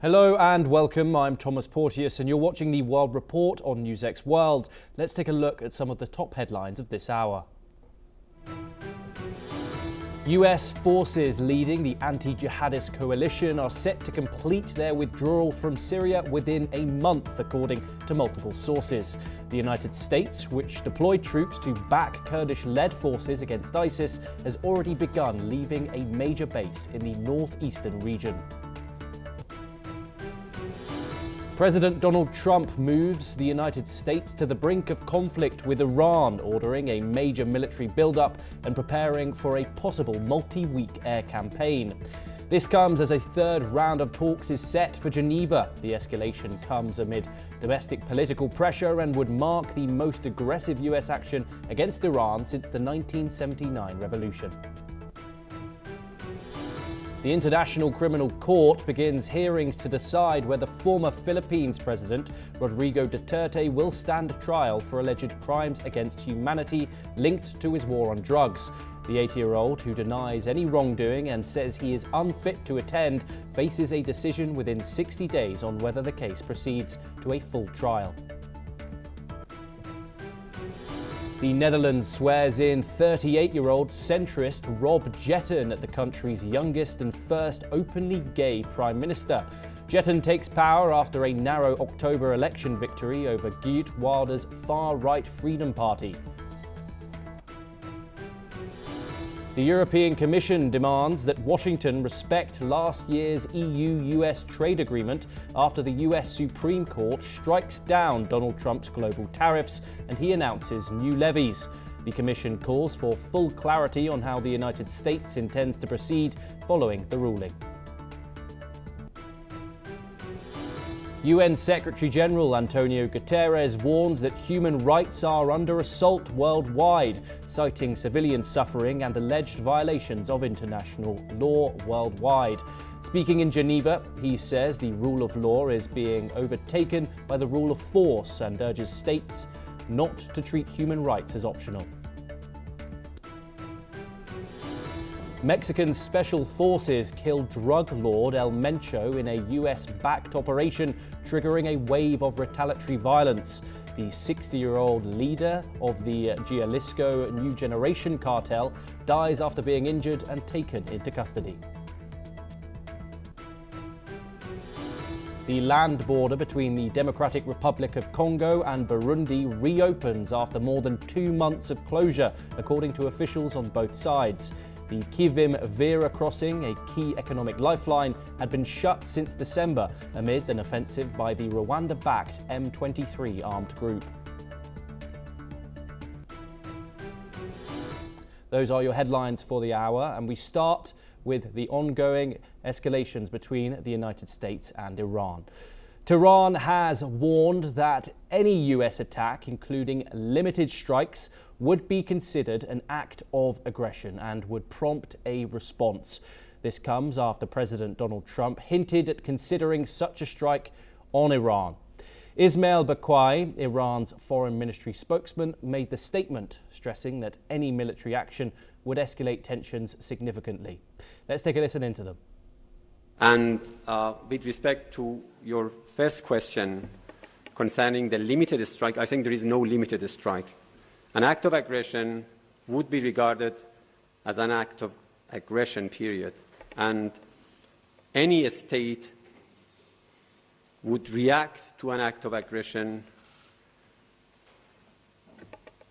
Hello and welcome. I'm Thomas Porteous and you're watching the World Report on NewsX World. Let's take a look at some of the top headlines of this hour. US forces leading the anti-jihadist coalition are set to complete their withdrawal from Syria within a month, according to multiple sources. The United States, which deployed troops to back Kurdish-led forces against ISIS, has already begun leaving a major base in the northeastern region. President Donald Trump moves the United States to the brink of conflict with Iran, ordering a major military buildup and preparing for a possible multi-week air campaign. This comes as a third round of talks is set for Geneva. The escalation comes amid domestic political pressure and would mark the most aggressive US action against Iran since the 1979 revolution. The International Criminal Court begins hearings to decide whether former Philippines President Rodrigo Duterte will stand trial for alleged crimes against humanity linked to his war on drugs. The 80-year-old, who denies any wrongdoing and says he is unfit to attend, faces a decision within 60 days on whether the case proceeds to a full trial. The Netherlands swears in 38-year-old centrist Rob Jetten at the country's youngest and first openly gay Prime Minister. Jetten takes power after a narrow October election victory over Geert Wilder's far-right Freedom Party. The European Commission demands that Washington respect last year's EU-US trade agreement after the US Supreme Court strikes down Donald Trump's global tariffs and he announces new levies. The Commission calls for full clarity on how the United States intends to proceed following the ruling. UN Secretary-General Antonio Guterres warns that human rights are under assault worldwide, citing civilian suffering and alleged violations of international law worldwide. Speaking in Geneva, he says the rule of law is being overtaken by the rule of force and urges states not to treat human rights as optional. Mexican special forces killed drug lord Mencho in a US-backed operation, triggering a wave of retaliatory violence. The 60-year-old leader of the Jalisco New Generation cartel dies after being injured and taken into custody. The land border between the Democratic Republic of Congo and Burundi reopens after more than 2 months of closure, according to officials on both sides. The Kivim-Vera crossing, a key economic lifeline, had been shut since December amid an offensive by the Rwanda-backed M23 armed group. Those are your headlines for the hour, and we start with the ongoing escalations between the United States and Iran. Tehran has warned that any US attack, including limited strikes, would be considered an act of aggression and would prompt a response. This comes after President Donald Trump hinted at considering such a strike on Iran. Ismail Baqai, Iran's foreign ministry spokesman, made the statement, stressing that any military action would escalate tensions significantly. Let's take a listen into them. And with respect to your first question concerning the limited strike, I think there is no limited strike. An act of aggression would be regarded as an act of aggression, period. And any state would react to an act of aggression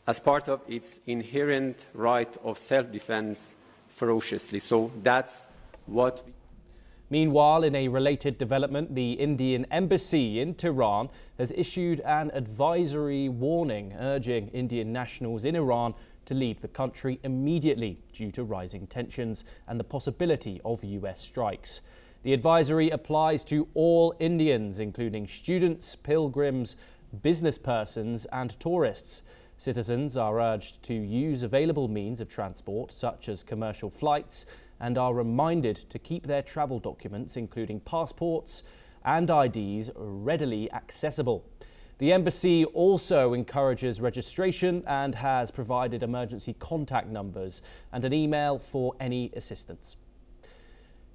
as part of its inherent right of self-defense ferociously. So that's what... Meanwhile, in a related development, the Indian embassy in Tehran has issued an advisory warning urging Indian nationals in Iran to leave the country immediately due to rising tensions and the possibility of US strikes. The advisory applies to all Indians, including students, pilgrims, business persons and tourists. Citizens are urged to use available means of transport, such as commercial flights, and are reminded to keep their travel documents, including passports and IDs, readily accessible. The embassy also encourages registration and has provided emergency contact numbers and an email for any assistance.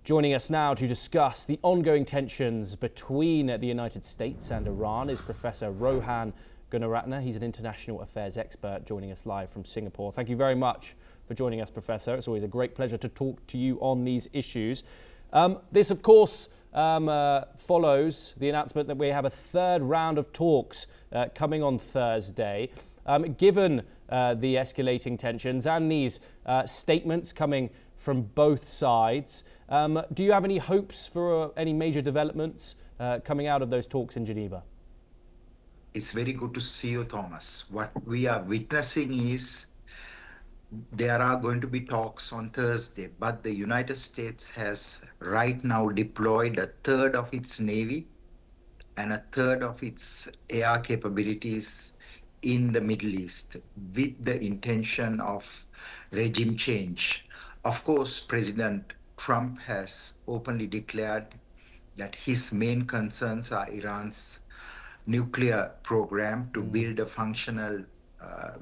Joining us now to discuss the ongoing tensions between the United States and Iran is Professor Rohan Gunaratne. He's an international affairs expert joining us live from Singapore. Thank you very much for joining us, Professor. It's always a great pleasure to talk to you on these issues. This, of course, follows the announcement that we have a third round of talks coming on Thursday. Given the escalating tensions and these statements coming from both sides, do you have any hopes for any major developments coming out of those talks in Geneva? It's very good to see you, Thomas. What we are witnessing is there are going to be talks on Thursday, but the United States has right now deployed a third of its Navy and a third of its air capabilities in the Middle East with the intention of regime change. Of course, President Trump has openly declared that his main concerns are Iran's nuclear program to build a functional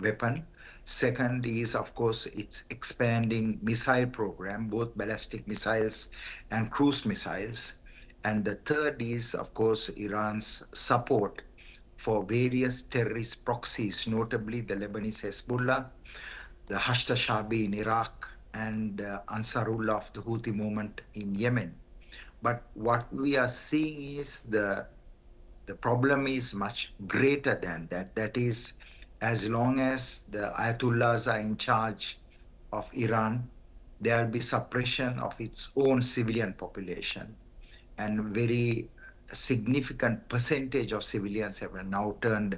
weapon. Second is, of course, its expanding missile program, both ballistic missiles and cruise missiles. And the third is, of course, Iran's support for various terrorist proxies, notably the Lebanese Hezbollah, the Hashd Shabi in Iraq, and Ansarullah of the Houthi movement in Yemen. But what we are seeing is the problem is much greater than that. That is, as long as the Ayatollahs are in charge of Iran, there will be suppression of its own civilian population. And very significant percentage of civilians have now turned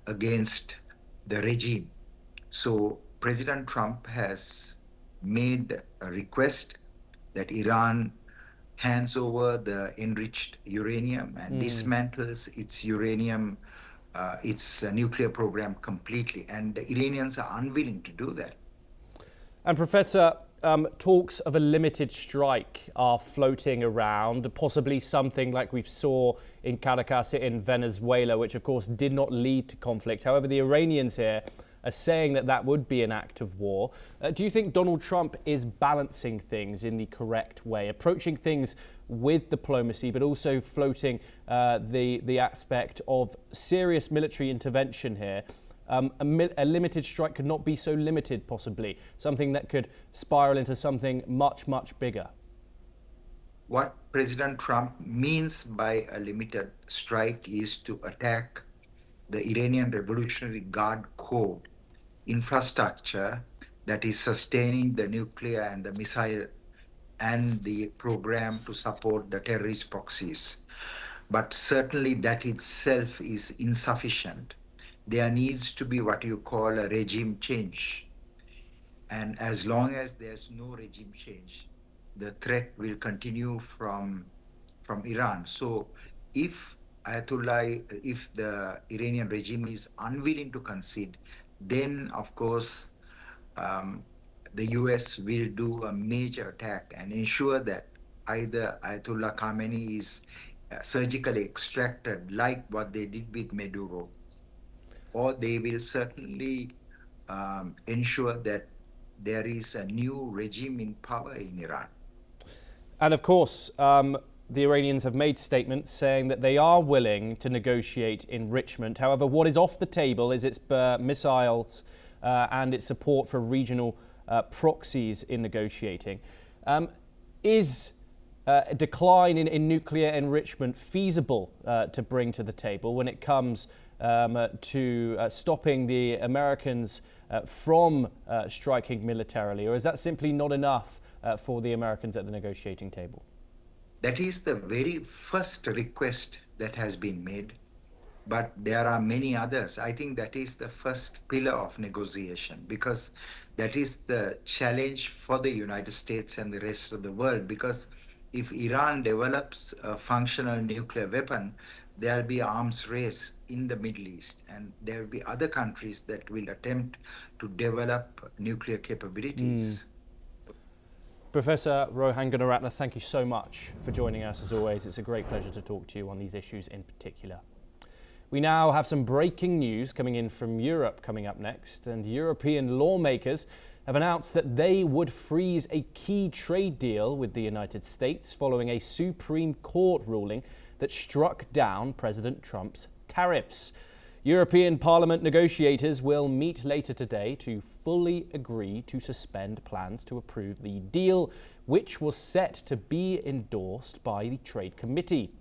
against the regime. So President Trump has made a request that Iran hands over the enriched uranium and dismantles its uranium, its nuclear program completely. And the Iranians are unwilling to do that. And Professor, talks of a limited strike are floating around, possibly something like we saw in Caracas in Venezuela, which of course did not lead to conflict. However, the Iranians here are saying that that would be an act of war. Do you think Donald Trump is balancing things in the correct way, approaching things with diplomacy, but also floating the aspect of serious military intervention here? A limited strike could not be so limited, possibly, something that could spiral into something much, much bigger. What President Trump means by a limited strike is to attack the Iranian Revolutionary Guard Corps infrastructure that is sustaining the nuclear and the missile and the program to support the terrorist proxies. But certainly that itself is insufficient. There needs to be what you call a regime change. And as long as there's no regime change, the threat will continue from Iran. So if the Iranian regime is unwilling to concede, then of course the US will do a major attack and ensure that either Ayatollah Khamenei is surgically extracted like what they did with Maduro, or they will certainly ensure that there is a new regime in power in Iran. And of course, the Iranians have made statements saying that they are willing to negotiate enrichment. However, what is off the table is its missiles and its support for regional proxies in negotiating. Is a decline in nuclear enrichment feasible to bring to the table when it comes to stopping the Americans from striking militarily? Or is that simply not enough for the Americans at the negotiating table? That is the very first request that has been made, but there are many others. I think that is the first pillar of negotiation, because that is the challenge for the United States and the rest of the world. Because if Iran develops a functional nuclear weapon, there will be an arms race in the Middle East, and there will be other countries that will attempt to develop nuclear capabilities. Professor Rohan Gunaratne, thank you so much for joining us as always. It's a great pleasure to talk to you on these issues in particular. We now have some breaking news coming in from Europe coming up next, and European lawmakers have announced that they would freeze a key trade deal with the United States following a Supreme Court ruling that struck down President Trump's tariffs. European Parliament negotiators will meet later today to fully agree to suspend plans to approve the deal, which was set to be endorsed by the Trade Committee.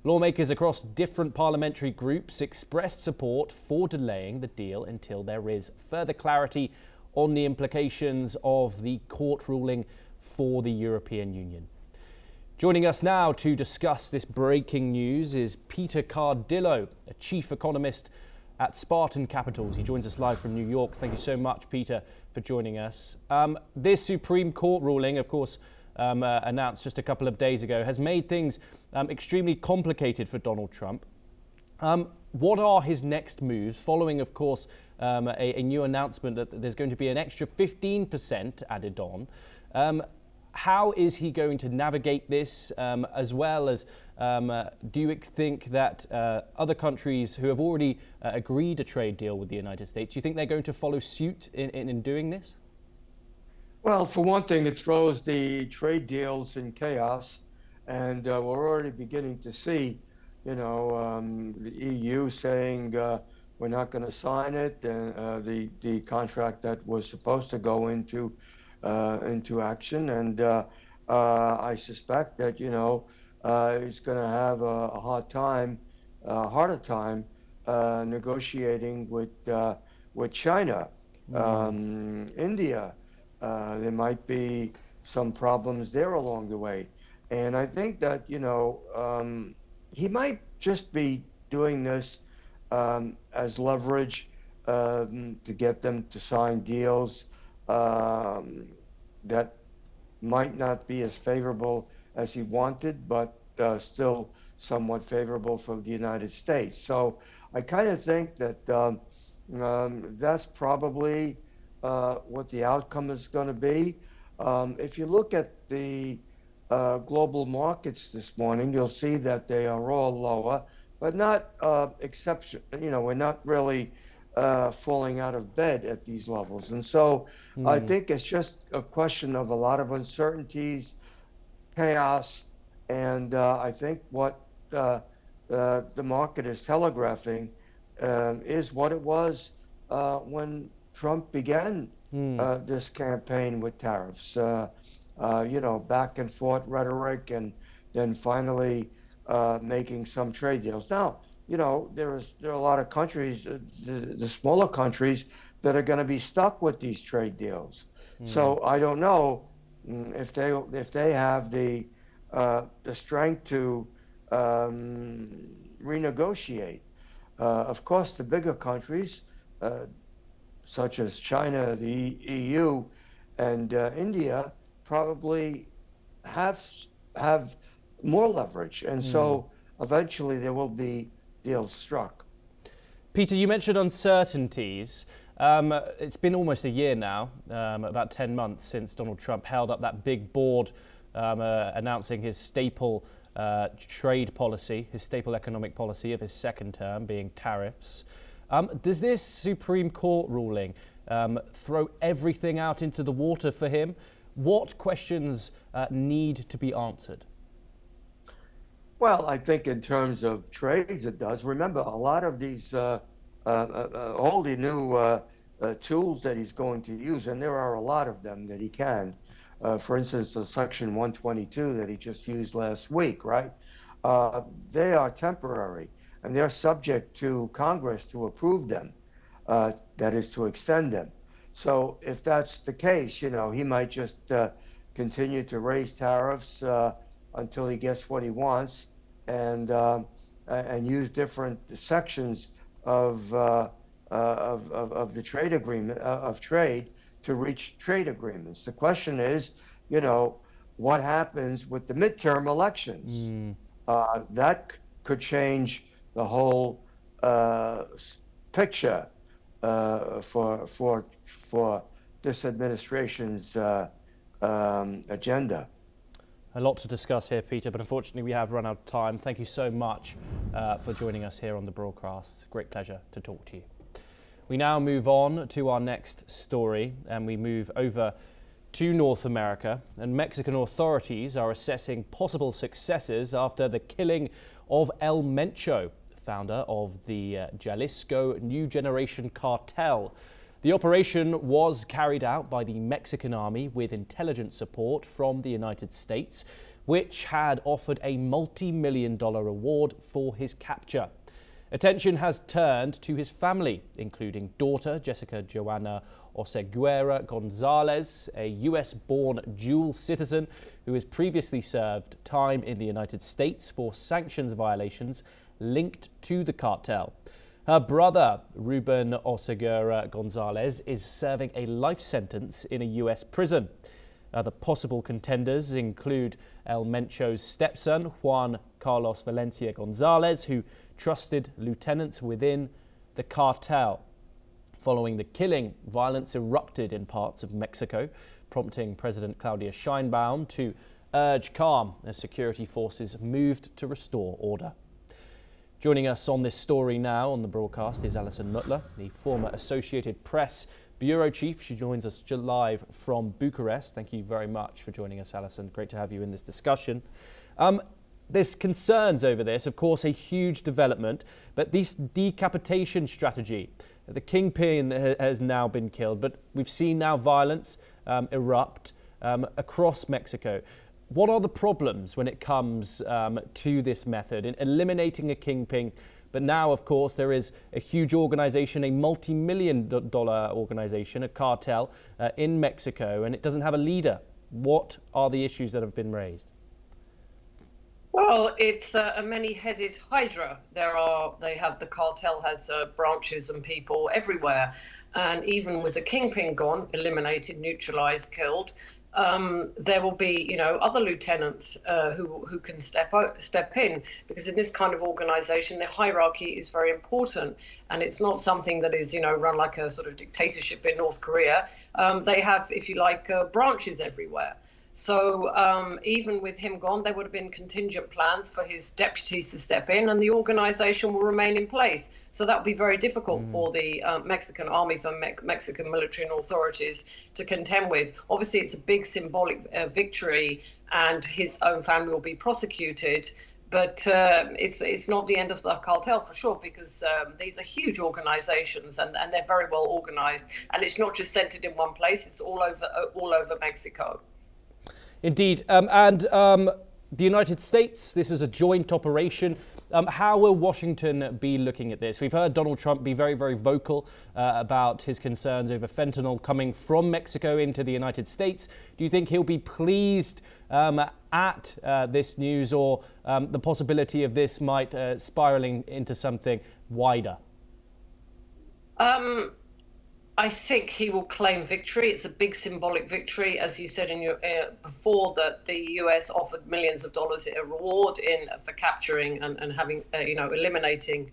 Lawmakers across different parliamentary groups expressed support for delaying the deal until there is further clarity on the implications of the court ruling for the European Union. Joining us now to discuss this breaking news is Peter Cardillo, a chief economist at Spartan Capitals. He joins us live from New York. Thank you so much, Peter, for joining us. This Supreme Court ruling, of course, announced just a couple of days ago, has made things extremely complicated for Donald Trump. What are his next moves following, of course, a new announcement that there's going to be an extra 15% added on? How is he going to navigate this, as well as do you think that other countries who have already agreed a trade deal with the United States, do you think they're going to follow suit in doing this? Well, for one thing, it throws the trade deals in chaos, and we're already beginning to see, the EU saying we're not going to sign it, and the contract that was supposed to go into action, and I suspect that he's going to have a harder time negotiating with China, India. There might be some problems there along the way, and I think that he might just be doing this as leverage to get them to sign deals that might not be as favorable as he wanted, but still somewhat favorable for the United States. So I kind of think that that's probably what the outcome is going to be. If you look at the global markets this morning, you'll see that they are all lower, but not exception. We're not really falling out of bed at these levels. And so I think it's just a question of a lot of uncertainties, chaos, and I think what the market is telegraphing is what it was when Trump began this campaign with tariffs, back and forth rhetoric, and then finally making some trade deals. Now, there are a lot of countries, the smaller countries, that are going to be stuck with these trade deals. So I don't know if they have the strength to renegotiate. Of course, the bigger countries, such as China, the EU, and India, probably have more leverage, and so eventually there will be deals struck. Peter, you mentioned uncertainties. It's been almost a year now, about 10 months since Donald Trump held up that big board announcing his staple trade policy, his staple economic policy of his second term being tariffs. Does this Supreme Court ruling throw everything out into the water for him? What questions need to be answered? Well, I think in terms of trades, it does. Remember, a lot of these, all the new tools that he's going to use, and there are a lot of them that he can. For instance, the Section 122 that he just used last week, right? They are temporary, and they're subject to Congress to approve them, that is, to extend them. So if that's the case, he might just continue to raise tariffs until he gets what he wants, and use different sections of the trade agreement of trade to reach trade agreements. The question is, what happens with the midterm elections? That could change the whole picture for this administration's agenda. A lot to discuss here, Peter, but unfortunately we have run out of time. Thank you so much for joining us here on the broadcast. Great pleasure to talk to you. We now move on to our next story, and we move over to North America. And Mexican authorities are assessing possible successors after the killing of El Mencho, founder of the Jalisco New Generation cartel. The operation was carried out by the Mexican army with intelligence support from the United States, which had offered a multi-million-dollar reward for his capture. Attention has turned to his family, including daughter Jessica Joanna Oseguera Gonzalez, a US-born dual citizen who has previously served time in the United States for sanctions violations linked to the cartel. Her brother, Ruben Oseguera Gonzalez, is serving a life sentence in a US prison. Other possible contenders include El Mencho's stepson, Juan Carlos Valencia Gonzalez, who trusted lieutenants within the cartel. Following the killing, violence erupted in parts of Mexico, prompting President Claudia Sheinbaum to urge calm as security forces moved to restore order. Joining us on this story now on the broadcast is Alison Mutler, the former Associated Press Bureau Chief. She joins us live from Bucharest. Thank you very much for joining us, Alison. Great to have you in this discussion. There's concerns over this, of course, a huge development, but this decapitation strategy, the kingpin has now been killed, but we've seen now violence erupt across Mexico. What are the problems when it comes to this method in eliminating a kingpin? But now, of course, there is a huge organization, a multi-million-dollar organization, a cartel in Mexico, and it doesn't have a leader. What are the issues that have been raised? Well, it's a many-headed hydra. The cartel has branches and people everywhere, and even with the kingpin gone, eliminated, neutralized, killed, there will be, other lieutenants who can step in, because in this kind of organization, the hierarchy is very important, and it's not something that is, run like a sort of dictatorship in North Korea. They have, if you like, branches everywhere. So even with him gone, there would have been contingent plans for his deputies to step in, and the organization will remain in place. So that would be very difficult for the Mexican army, for Mexican military and authorities to contend with. Obviously, it's a big symbolic victory, and his own family will be prosecuted. But it's not the end of the cartel for sure, because these are huge organizations, and they're very well organized. And it's not just centered in one place; it's all over Mexico. Indeed. The United States, this is a joint operation. How will Washington be looking at this? We've heard Donald Trump be very, very vocal about his concerns over fentanyl coming from Mexico into the United States. Do you think he'll be pleased at this news, or the possibility of this might spiraling into something wider? I think he will claim victory. It's a big symbolic victory, as you said in your before, that the US offered millions of dollars a reward for capturing and having eliminating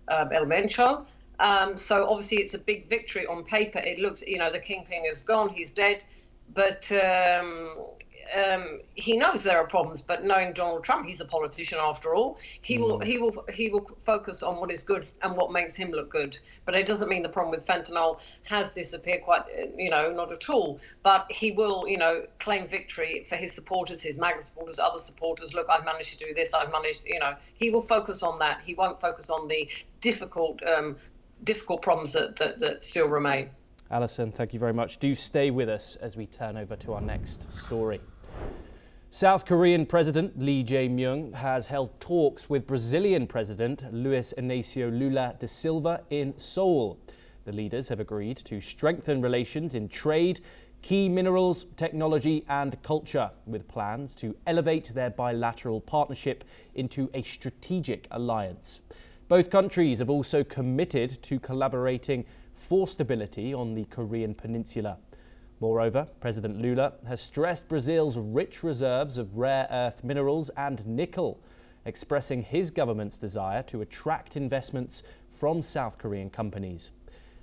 El Mencho. So obviously it's a big victory on paper. It looks, the kingpin is gone, he's dead, but he knows there are problems. But knowing Donald Trump, he's a politician after all. He will focus on what is good and what makes him look good. But it doesn't mean the problem with fentanyl has disappeared quite, not at all. But he will, claim victory for his supporters, his MAGA supporters, other supporters. Look, I've managed to do this. I've managed, he will focus on that. He won't focus on the difficult problems that still remain. Alison, thank you very much. Do stay with us as we turn over to our next story. South Korean President Lee Jae-myung has held talks with Brazilian President Luiz Inácio Lula da Silva in Seoul. The leaders have agreed to strengthen relations in trade, key minerals, technology and culture, with plans to elevate their bilateral partnership into a strategic alliance. Both countries have also committed to collaborating for stability on the Korean peninsula. Moreover, President Lula has stressed Brazil's rich reserves of rare earth minerals and nickel, expressing his government's desire to attract investments from South Korean companies.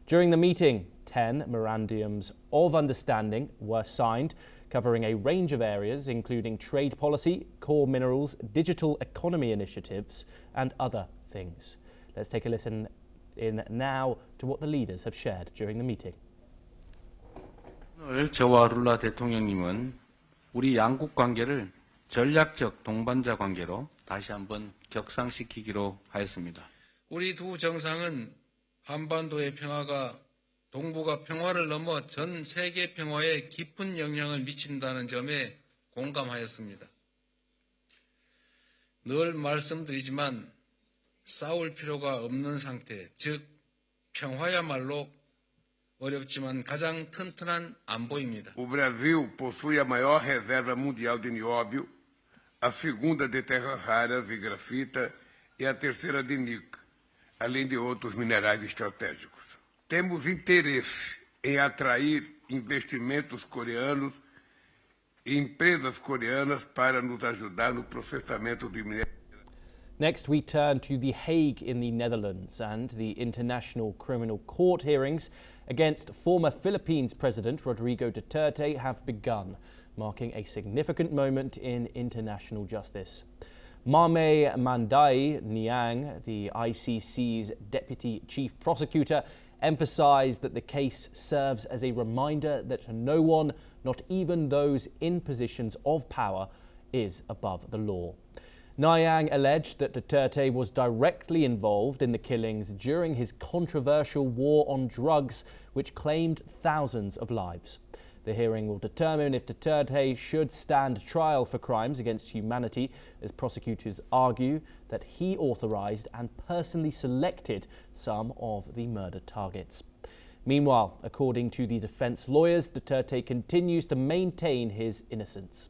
During the meeting, 10 memorandums of understanding were signed, covering a range of areas including trade policy, core minerals, digital economy initiatives, and other things. Let's take a listen in now to what the leaders have shared during the meeting. 오늘 저와 룰라 대통령님은 우리 양국 관계를 전략적 동반자 관계로 다시 한번 격상시키기로 하였습니다. 우리 두 정상은 한반도의 평화가 동북아 평화를 넘어 전 세계 평화에 깊은 영향을 미친다는 점에 공감하였습니다. 늘 말씀드리지만 싸울 필요가 없는 상태, 즉 평화야말로 어렵지만 가장 튼튼한 안보입니다. O Brasil possui a maior reserva mundial de nióbio, a segunda de terras raras e grafita e a terceira de níquel, além de outros minerais estratégicos. Temos interesse em atrair investimentos coreanos e empresas coreanas para nos ajudar no processamento de minérios. Next, we turn to The Hague in the Netherlands, and the International Criminal Court hearings against former Philippines President Rodrigo Duterte have begun, marking a significant moment in international justice. Mame Mandai Niang, the ICC's deputy chief prosecutor, emphasised that the case serves as a reminder that no one, not even those in positions of power, is above the law. Niang alleged that Duterte was directly involved in the killings during his controversial war on drugs, which claimed thousands of lives. The hearing will determine if Duterte should stand trial for crimes against humanity, as prosecutors argue that he authorised and personally selected some of the murder targets. Meanwhile, according to the defence lawyers, Duterte continues to maintain his innocence.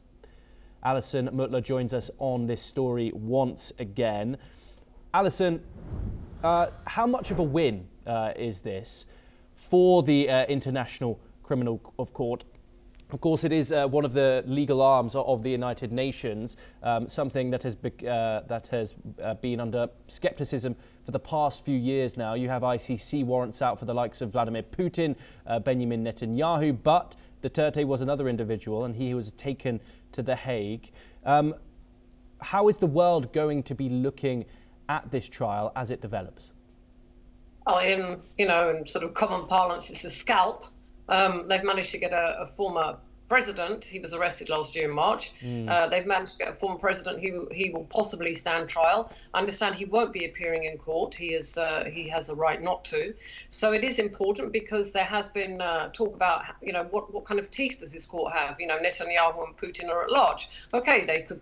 Alison Mutler joins us on this story once again. Alison, how much of a win is this for the International Criminal Court? Of course, it is one of the legal arms of the United Nations, something that has been under scepticism for the past few years now. You have ICC warrants out for the likes of Vladimir Putin, Benjamin Netanyahu, but Duterte was another individual and he was taken to The Hague. How is the world going to be looking at this trial as it develops? Oh, in sort of common parlance, it's a scalp. They've managed to get a former president. He was arrested last year in March. They've managed to get a former president who he will possibly stand trial. I understand he won't be appearing in court. He has a right not to. So it is important because there has been talk about what kind of teeth does this court have? Netanyahu and Putin are at large. Okay, they could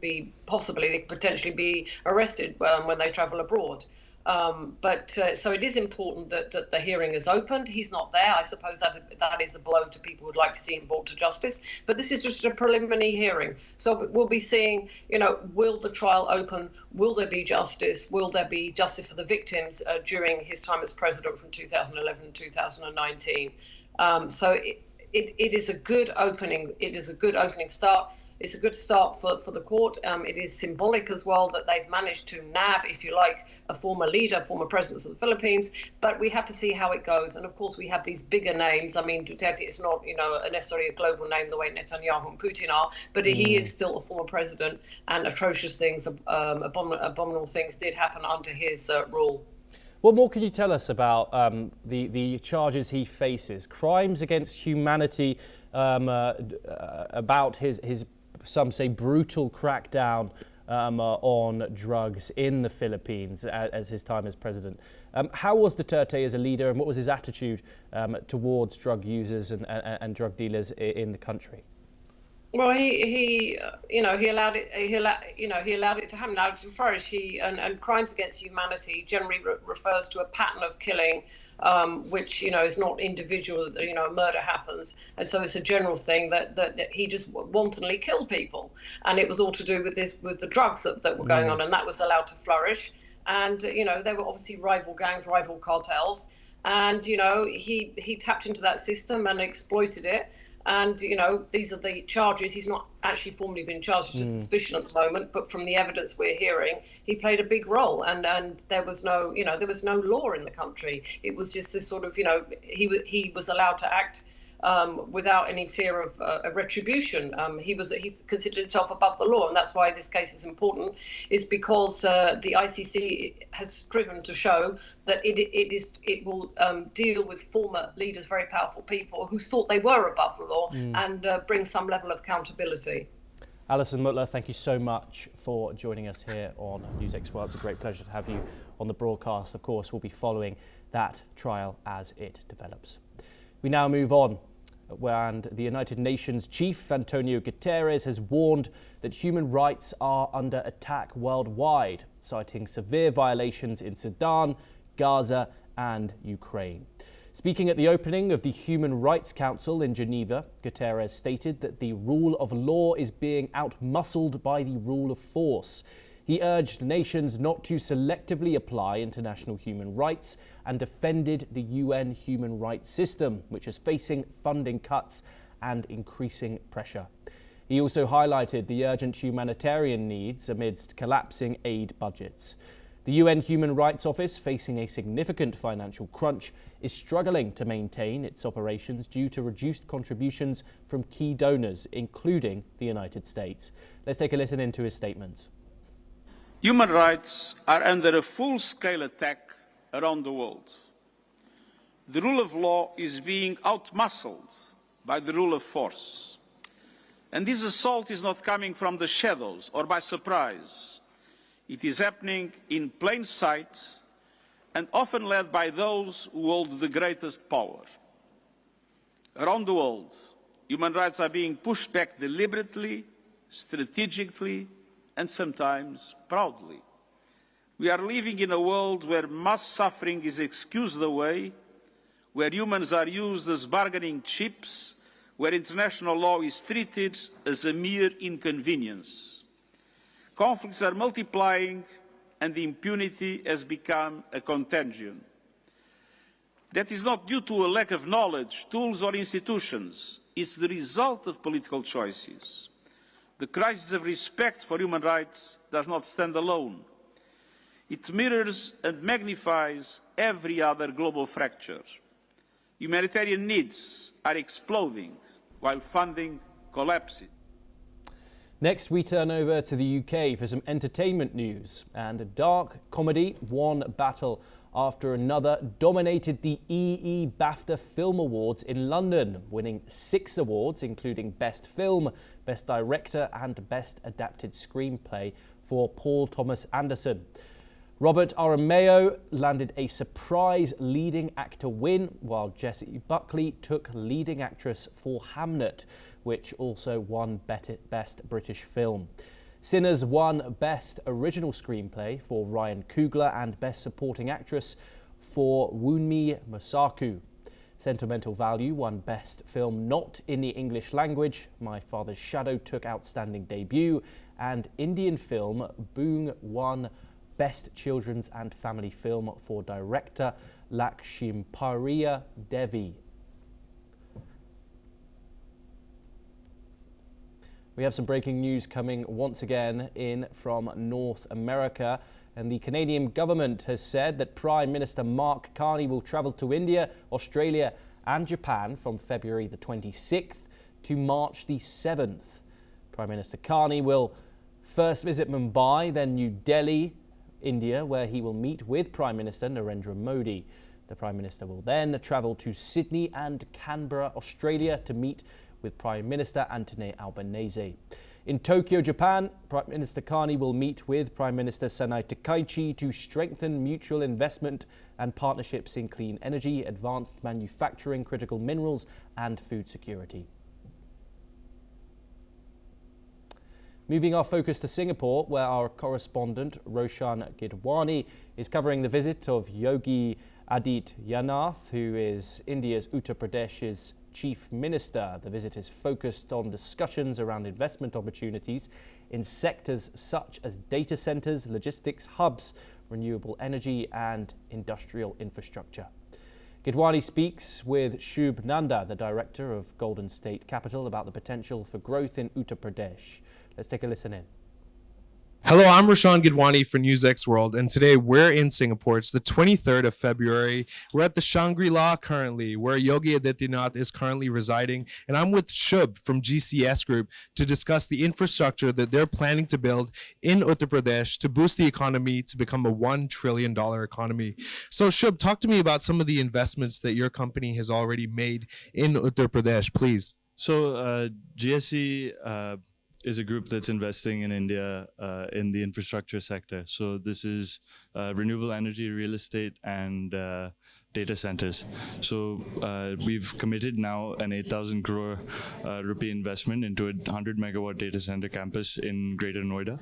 potentially be arrested when they travel abroad. So it is important that the hearing is opened. He's not there. I suppose that is a blow to people who'd like to see him brought to justice. But this is just a preliminary hearing. So we'll be seeing, will the trial open? Will there be justice? Will there be justice for the victims during his time as president from 2011 to 2019? So it is a good opening. It is a good opening start. It's a good start for the court. It is symbolic as well that they've managed to nab, if you like, a former leader, former president of the Philippines. But we have to see how it goes. And of course, we have these bigger names. I mean, Duterte is not, necessarily a global name the way Netanyahu and Putin are, but he is still a former president, and atrocious things, abominable things did happen under his rule. What more can you tell us about the charges he faces? Crimes against humanity, about his some say brutal crackdown on drugs in the Philippines as his time as president. How was Duterte as a leader, and what was his attitude towards drug users and drug dealers in the country? Well, he allowed it to happen, allowed it to flourish. And crimes against humanity generally refers to a pattern of killing, which is not individual. A murder happens, and so it's a general thing that he just wantonly killed people, and it was all to do with the drugs that were going on, and that was allowed to flourish. And there were obviously rival gangs, rival cartels, and he tapped into that system and exploited it. And, these are the charges. He's not actually formally been charged, it's just suspicion at the moment. But from the evidence we're hearing, he played a big role. And there was no, there was no law in the country. It was just this sort of, he was allowed to act without any fear of a retribution. He considered himself above the law, and that's why this case is important, is because the ICC has striven to show that it will deal with former leaders, very powerful people who thought they were above the law, and bring some level of accountability. Alison Mutler, thank you so much for joining us here on NewsX World. It's a great pleasure to have you on the broadcast. Of course, we'll be following that trial as it develops. We now move on, and the United Nations chief, Antonio Guterres, has warned that human rights are under attack worldwide, citing severe violations in Sudan, Gaza and Ukraine. Speaking at the opening of the Human Rights Council in Geneva, Guterres stated that the rule of law is being outmuscled by the rule of force. He urged nations not to selectively apply international human rights and defended the UN human rights system, which is facing funding cuts and increasing pressure. He also highlighted the urgent humanitarian needs amidst collapsing aid budgets. The UN Human Rights Office, facing a significant financial crunch, is struggling to maintain its operations due to reduced contributions from key donors, including the United States. Let's take a listen into his statements. Human rights are under a full-scale attack around the world. The rule of law is being outmuscled by the rule of force. And this assault is not coming from the shadows or by surprise. It is happening in plain sight and often led by those who hold the greatest power. Around the world, human rights are being pushed back deliberately, strategically, and sometimes proudly. We are living in a world where mass suffering is excused away, where humans are used as bargaining chips, where international law is treated as a mere inconvenience. Conflicts are multiplying and the impunity has become a contagion. That is not due to a lack of knowledge, tools or institutions. It's the result of political choices. The crisis of respect for human rights does not stand alone. It mirrors and magnifies every other global fracture. Humanitarian needs are exploding while funding collapses. Next, we turn over to the UK for some entertainment news. And dark comedy, one battle after another, dominated the BAFTA Film Awards in London, winning 6 awards, including Best Film, Best Director and Best Adapted Screenplay for Paul Thomas Anderson. Robert Aramayo landed a surprise leading actor win, while Jessie Buckley took leading actress for Hamnet, which also won Best British Film. Sinners won Best Original Screenplay for Ryan Coogler and Best Supporting Actress for Wunmi Mosaku. Sentimental Value won Best Film Not in the English Language. My Father's Shadow took Outstanding Debut, and Indian film Boong won Best Children's and Family Film for director Lakshmipriya Devi. We have some breaking news coming once again in from North America, and the Canadian government has said that Prime Minister Mark Carney will travel to India, Australia and Japan from February the 26th to March the 7th. Prime Minister Carney will first visit Mumbai, then New Delhi, India, where he will meet with Prime Minister Narendra Modi. The Prime Minister will then travel to Sydney and Canberra, Australia, to meet with Prime Minister Anthony Albanese. In Tokyo, Japan, Prime Minister Carney will meet with Prime Minister Sanai Takaichi to strengthen mutual investment and partnerships in clean energy, advanced manufacturing, critical minerals and food security. Moving our focus to Singapore, where our correspondent Roshan Gidwani is covering the visit of Yogi Adityanath, who is India's Uttar Pradesh's Chief Minister. The visit is focused on discussions around investment opportunities in sectors such as data centres, logistics hubs, renewable energy and industrial infrastructure. Gidwani speaks with Shubh Nanda, the director of Golden State Capital, about the potential for growth in Uttar Pradesh. Let's take a listen in. Hello, I'm Rashawn Gidwani for NewsX World, and today we're in Singapore. It's the 23rd of February. We're at the Shangri-La currently, where Yogi Adityanath is currently residing, and I'm with Shubh from GCS Group to discuss the infrastructure that they're planning to build in Uttar Pradesh to boost the economy to become a $1 trillion economy. So Shubh, talk to me about some of the investments that your company has already made in Uttar Pradesh, please. So GSC is a group that's investing in India in the infrastructure sector. So this is renewable energy, real estate, and data centers. So we've committed now an 8,000 crore rupee investment into a 100 megawatt data center campus in Greater Noida,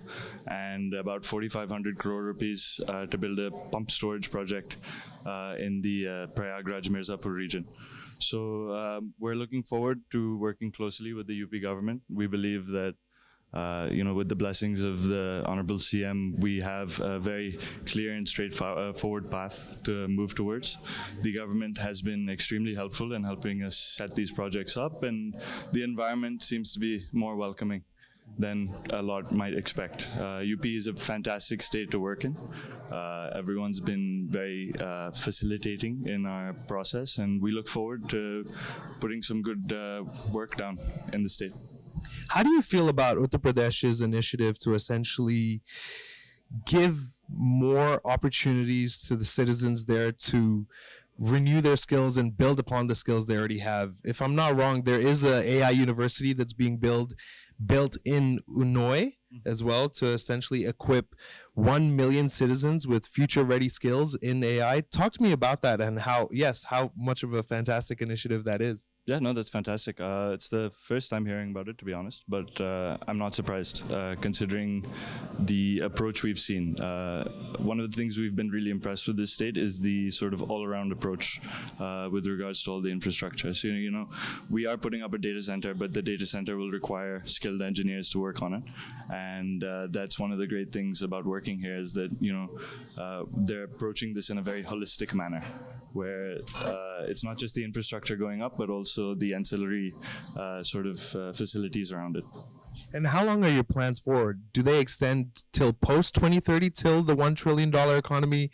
and about 4,500 crore rupees to build a pump storage project in the Prayagraj Mirzapur region. So we're looking forward to working closely with the UP government. We believe that with the blessings of the Honorable CM, we have a very clear and straightforward path to move towards. The government has been extremely helpful in helping us set these projects up, and the environment seems to be more welcoming than a lot might expect. UP is a fantastic state to work in. Everyone's been very facilitating in our process, and we look forward to putting some good work down in the state. How do you feel about Uttar Pradesh's initiative to essentially give more opportunities to the citizens there to renew their skills and build upon the skills they already have? If I'm not wrong, there is a AI university that's being built in Unnao as well to essentially equip 1 million citizens with future-ready skills in AI. Talk to me about that and how much of a fantastic initiative that is. Yeah, no, that's fantastic. It's the first time hearing about it, to be honest, but I'm not surprised considering the approach we've seen. One of the things we've been really impressed with this state is the sort of all-around approach with regards to all the infrastructure. So, we are putting up a data center, but the data center will require skilled engineers to work on it. And that's one of the great things about working here is that, they're approaching this in a very holistic manner, where it's not just the infrastructure going up, but also the ancillary facilities around it. And how long are your plans forward? Do they extend till post 2030, till the $1 trillion economy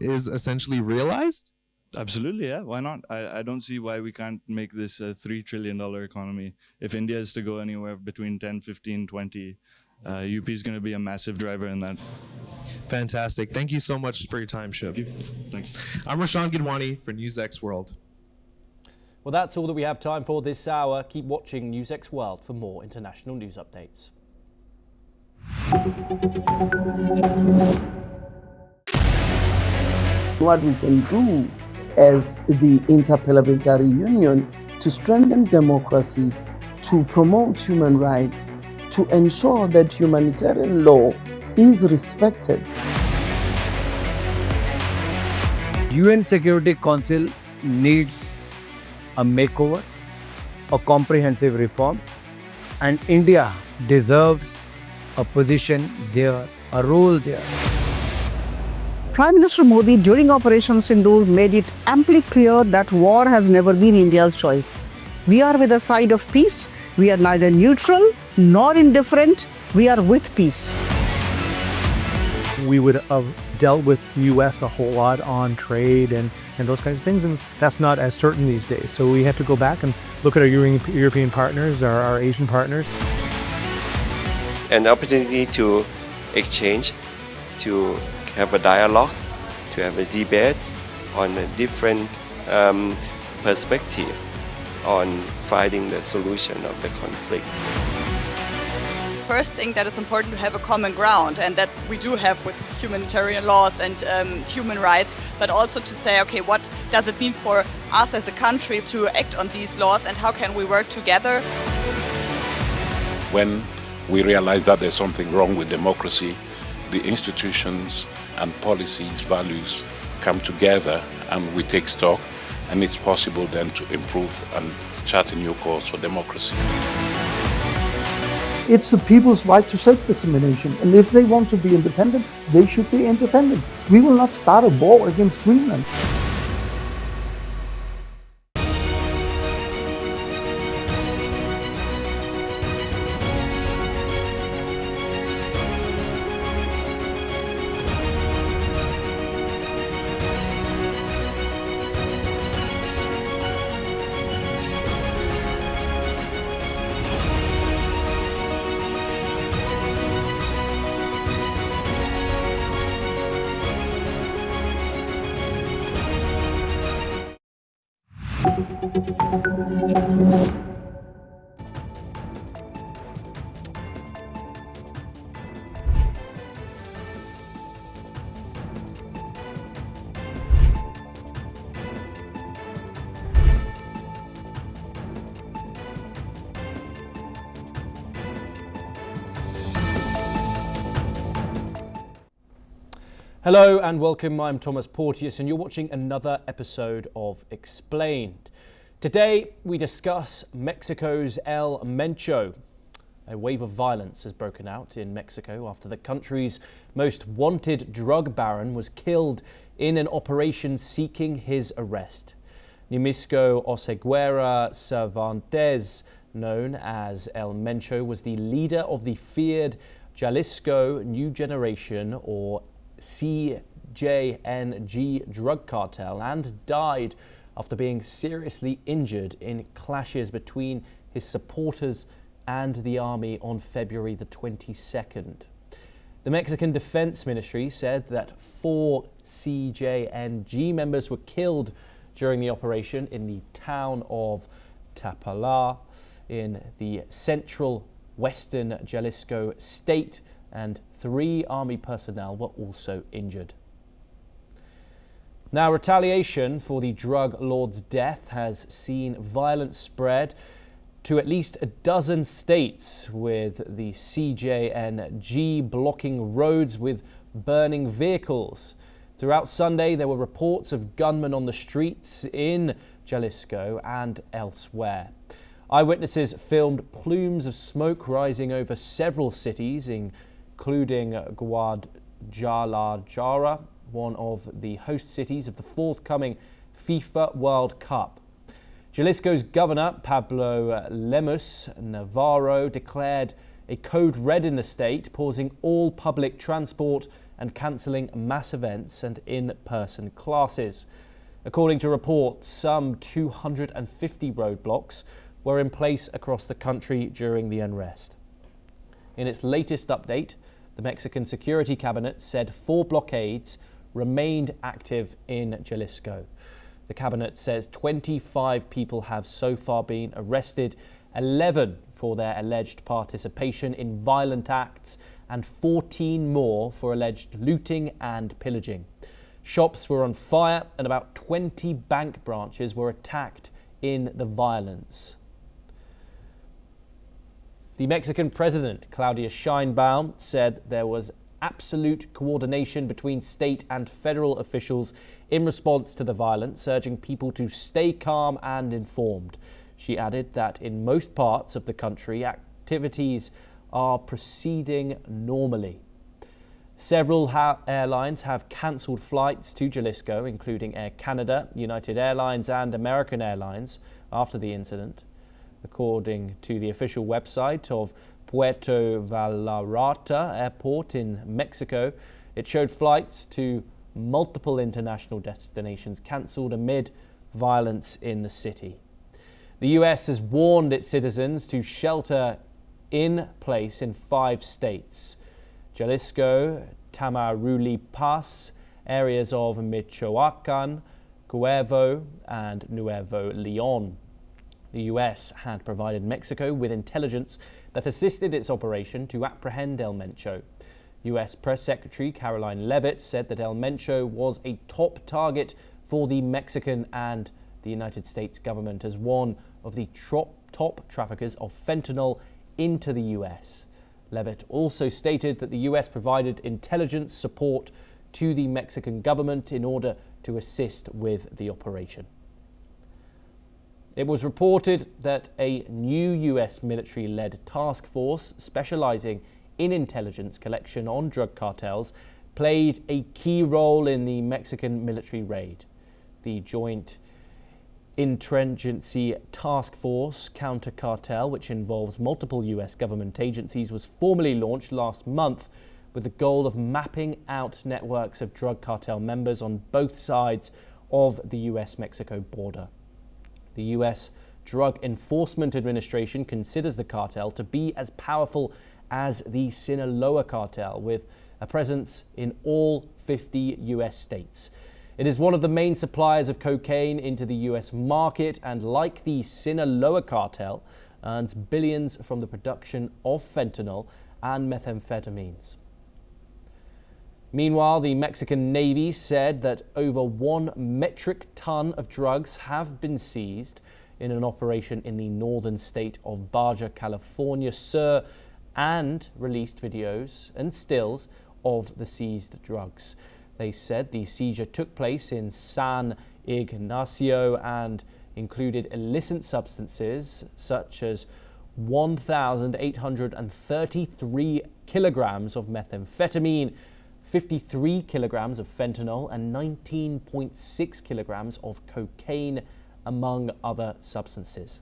is essentially realized? Absolutely, yeah. Why not? I don't see why we can't make this a $3 trillion economy. If India is to go anywhere between 10, 15, 20, UP is going to be a massive driver in that. Fantastic. Thank you so much for your time, Shubh. Thanks. I'm Rashawn Gidwani for NewsX World. Well, that's all that we have time for this hour. Keep watching NewsX World for more international news updates. What we can do as the Interparliamentary Union to strengthen democracy, to promote human rights, to ensure that humanitarian law is respected. UN Security Council needs a makeover, a comprehensive reforms, and India deserves a position there, a role there. Prime Minister Modi during Operation Sindoor made it amply clear that war has never been India's choice. We are with the side of peace. We are neither neutral nor indifferent. We are with peace. We would have dealt with US a whole lot on trade and those kinds of things, and that's not as certain these days. So we have to go back and look at our European partners, our Asian partners. An opportunity to exchange, to have a dialogue, to have a debate on a different perspective on finding the solution of the conflict. First thing that is important to have a common ground, and that we do have with humanitarian laws and human rights, but also to say, okay, what does it mean for us as a country to act on these laws and how can we work together? When we realize that there's something wrong with democracy, the institutions and policies, values come together and we take stock, and it's possible then to improve and chart a new course for democracy. It's the people's right to self-determination, and if they want to be independent, they should be independent. We will not start a war against Greenland. Hello and welcome, I'm Thomas Porteous and you're watching another episode of Explained. Today we discuss Mexico's El Mencho. A wave of violence has broken out in Mexico after the country's most wanted drug baron was killed in an operation seeking his arrest. Numisco Oseguera Cervantes, known as El Mencho, was the leader of the feared Jalisco New Generation or CJNG drug cartel and died after being seriously injured in clashes between his supporters and the army on February the 22nd. The Mexican Defense Ministry said that 4 CJNG members were killed during the operation in the town of Tapala in the central western Jalisco state, and 3 army personnel were also injured. Now, retaliation for the drug lord's death has seen violence spread to at least a dozen states, with the CJNG blocking roads with burning vehicles. Throughout Sunday, there were reports of gunmen on the streets in Jalisco and elsewhere. Eyewitnesses filmed plumes of smoke rising over several cities, including Guadalajara, one of the host cities of the forthcoming FIFA World Cup. Jalisco's governor, Pablo Lemus Navarro, declared a code red in the state, pausing all public transport and cancelling mass events and in-person classes. According to reports, some 250 roadblocks were in place across the country during the unrest. In its latest update, the Mexican Security Cabinet said 4 blockades remained active in Jalisco. The cabinet says 25 people have so far been arrested, 11 for their alleged participation in violent acts, and 14 more for alleged looting and pillaging. Shops were on fire and about 20 bank branches were attacked in the violence. The Mexican president, Claudia Sheinbaum, said there was absolute coordination between state and federal officials in response to the violence, urging people to stay calm and informed. She added that in most parts of the country, activities are proceeding normally. Several airlines have cancelled flights to Jalisco, including Air Canada, United Airlines and American Airlines, after the incident. According to the official website of Puerto Vallarta Airport in Mexico, it showed flights to multiple international destinations cancelled amid violence in the city. The US has warned its citizens to shelter in place in 5 states: Jalisco, Tamaulipas, areas of Michoacan, Nuevo, and Nuevo Leon. The US had provided Mexico with intelligence that assisted its operation to apprehend El Mencho. US Press Secretary Caroline Leavitt said that El Mencho was a top target for the Mexican and the United States government as one of the top traffickers of fentanyl into the US. Leavitt also stated that the US provided intelligence support to the Mexican government in order to assist with the operation. It was reported that a new US military-led task force specializing in intelligence collection on drug cartels played a key role in the Mexican military raid. The Joint Interagency Task Force Counter Cartel, which involves multiple US government agencies, was formally launched last month with the goal of mapping out networks of drug cartel members on both sides of the US-Mexico border. The US Drug Enforcement Administration considers the cartel to be as powerful as the Sinaloa cartel, with a presence in all 50 US states. It is one of the main suppliers of cocaine into the US market, and like the Sinaloa cartel, earns billions from the production of fentanyl and methamphetamines. Meanwhile, the Mexican Navy said that over 1 metric ton of drugs have been seized in an operation in the northern state of Baja California Sur, and released videos and stills of the seized drugs. They said the seizure took place in San Ignacio and included illicit substances such as 1,833 kilograms of methamphetamine, 53 kilograms of fentanyl and 19.6 kilograms of cocaine, among other substances.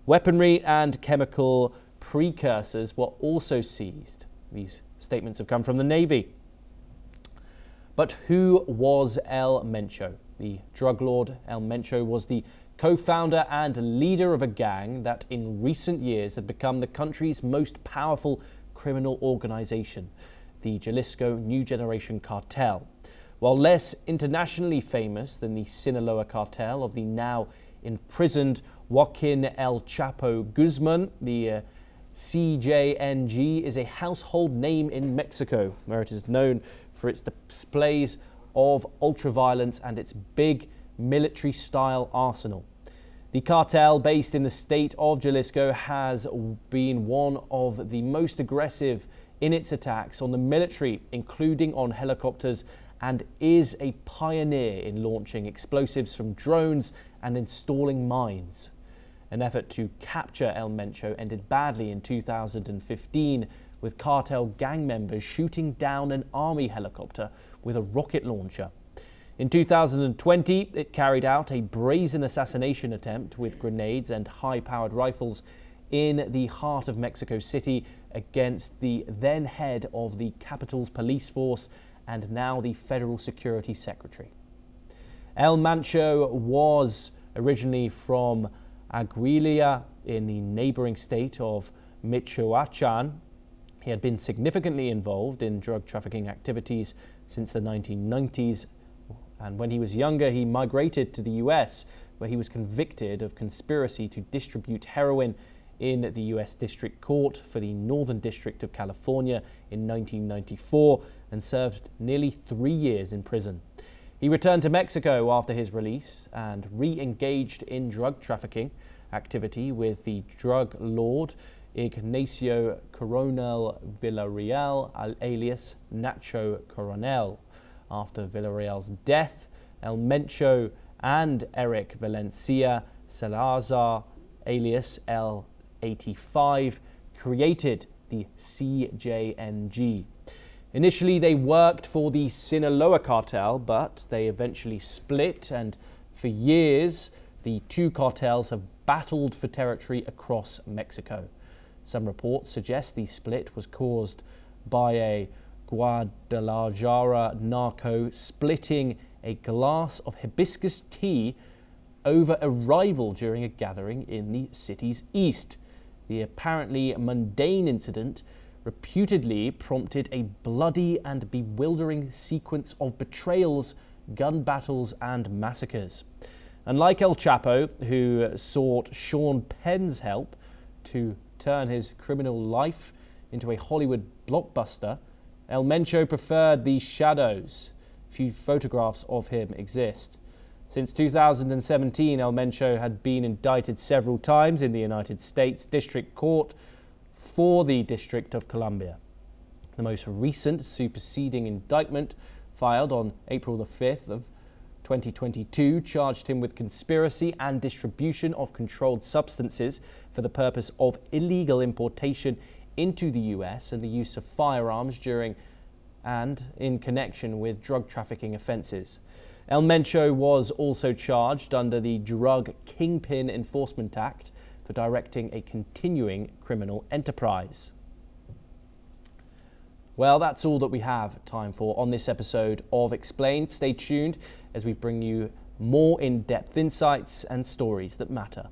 Weaponry and chemical precursors were also seized. These statements have come from the Navy. But who was El Mencho? The drug lord El Mencho was the co-founder and leader of a gang that in recent years had become the country's most powerful criminal organization, the Jalisco New Generation Cartel. While less internationally famous than the Sinaloa cartel of the now imprisoned Joaquin El Chapo Guzman, the CJNG is a household name in Mexico, where it is known for its displays of ultraviolence and its big military-style arsenal. The cartel, based in the state of Jalisco, has been one of the most aggressive in its attacks on the military, including on helicopters, and is a pioneer in launching explosives from drones and installing mines. An effort to capture El Mencho ended badly in 2015, with cartel gang members shooting down an army helicopter with a rocket launcher. In 2020, it carried out a brazen assassination attempt with grenades and high-powered rifles in the heart of Mexico City against the then head of the capital's police force and now the Federal Security Secretary. El Mencho was originally from Aguililla in the neighboring state of Michoacán. He had been significantly involved in drug trafficking activities since the 1990s, and when he was younger he migrated to the US, where he was convicted of conspiracy to distribute heroin in the US District Court for the Northern District of California in 1994 and served nearly 3 years in prison. He returned to Mexico after his release and re-engaged in drug trafficking activity with the drug lord Ignacio Coronel Villarreal, alias Nacho Coronel. After Villarreal's death, El Mencho and Eric Valencia Salazar, alias L85, created the CJNG. Initially, they worked for the Sinaloa cartel, but they eventually split, and for years, the two cartels have battled for territory across Mexico. Some reports suggest the split was caused by a Guadalajara narco splitting a glass of hibiscus tea over a rival during a gathering in the city's east. The apparently mundane incident reputedly prompted a bloody and bewildering sequence of betrayals, gun battles, and massacres. Unlike El Chapo, who sought Sean Penn's help to turn his criminal life into a Hollywood blockbuster, El Mencho preferred the shadows. Few photographs of him exist. Since 2017, El Mencho had been indicted several times in the United States District Court for the District of Columbia. The most recent superseding indictment, filed on April the 5th of 2022, charged him with conspiracy and distribution of controlled substances for the purpose of illegal importation into the US and the use of firearms during and in connection with drug trafficking offences. El Mencho was also charged under the Drug Kingpin Enforcement Act for directing a continuing criminal enterprise. Well, that's all that we have time for on this episode of Explained. Stay tuned as we bring you more in-depth insights and stories that matter.